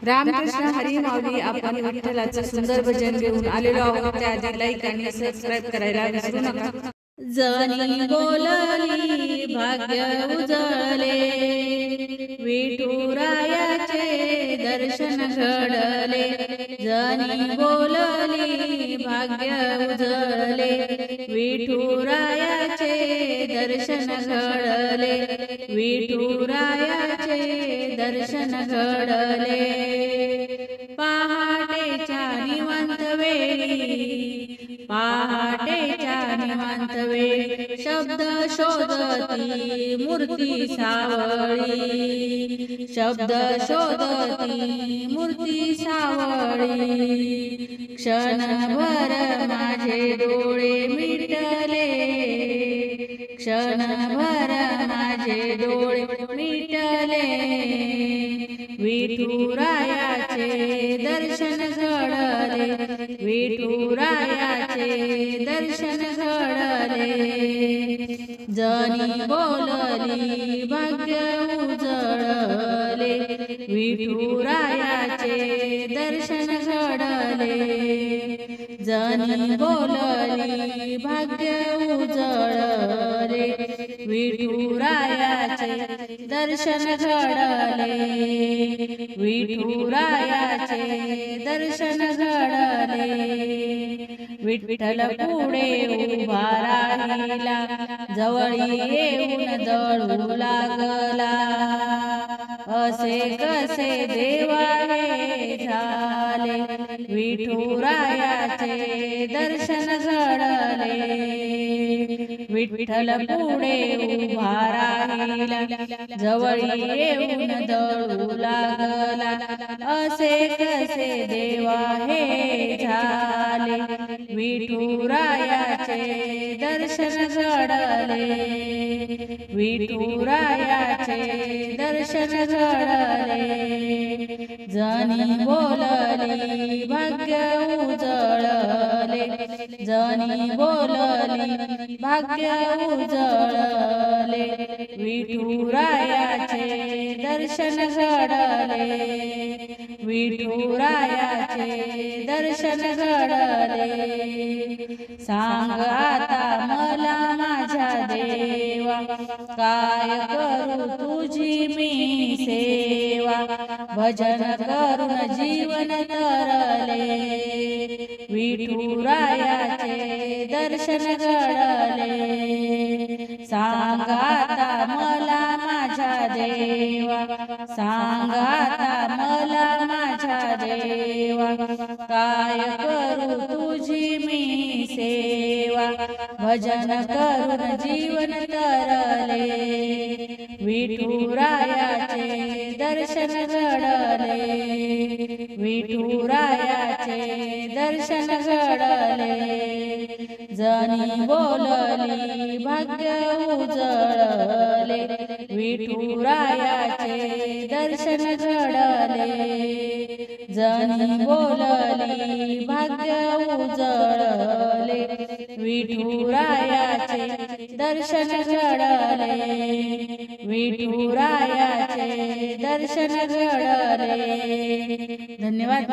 रामकृष्ण हरी माऊली. आपण विठ्ठलाचं सुंदर भजन घेऊन आलेलो आहोत. त्याआधी लाईक आणि सबस्क्राईब करायला विसरू नका. जनी बोलली भाग्य उजळले, विठुरायाचे दर्शन घडले. जनी बोलली भाग्य उजळले, विठुरायाचे दर्शन घडले. विठुरायाचे दर्शन घडले. पहाटेच्या निवांत वेळी, पहाटेच्या निवांत वेळी शब्द शोधती मूर्ती सावळी. शब्द शोधती मूर्ती सावळी. क्षणभर माझे डोळे मिटले, क्षणभर माझे डोळे मिटले. विठुरायाचे दर्शन घडले, विठुरायाचे दर्शन घडले. जनी बोलली भाग्य उजळले, विठुरायाचे दर्शन घडले. जनी बोलली भाग्य उजळले, विठुरायाचे दर्शन घडले. विठुरायाचे दर्शन घडले. विठ्ठल पुढे उभा राहिला, जवळी येऊन दळू लागला. असे कसे देवा हे झाले, विठुरायाचे दर्शन घडले. विठ्ठल पुढे उभा राहिला, जवळी येऊन दळू लागला. असे कसे देवा हे झाले, विठुरायाचे दर्शन घडले. विठुरायाचे दर्शन घडले. जनी बोलली भाग्य उजळले, जनी बोलली भाग्य उजळले. विठुरायाचे दर्शन घडले. विठुरायाचे दर्शन घडले. सांग आता मला माझ्या देवा, काय करू तुझी मी सेवा. भजन करून जीवन तरले, विठुरायाचे दर्शन घडले. सांग आता मला माझ्या देवा, सांग आता मला माझ्या देवा. काय करू तुझी मी सेवा. भजन करून जीवन तरले, विठुरायाचे दर्शन घडले. विठुरायाचे दर्शन घडले. जनी बोलली भाग्य उजळले, विठुरायाचे दर्शन घडले. जनी बोलली भाग्य उजळले, विठुरायाचे दर्शन घडले. विठुरायाचे दर्शन घडले. धन्यवाद.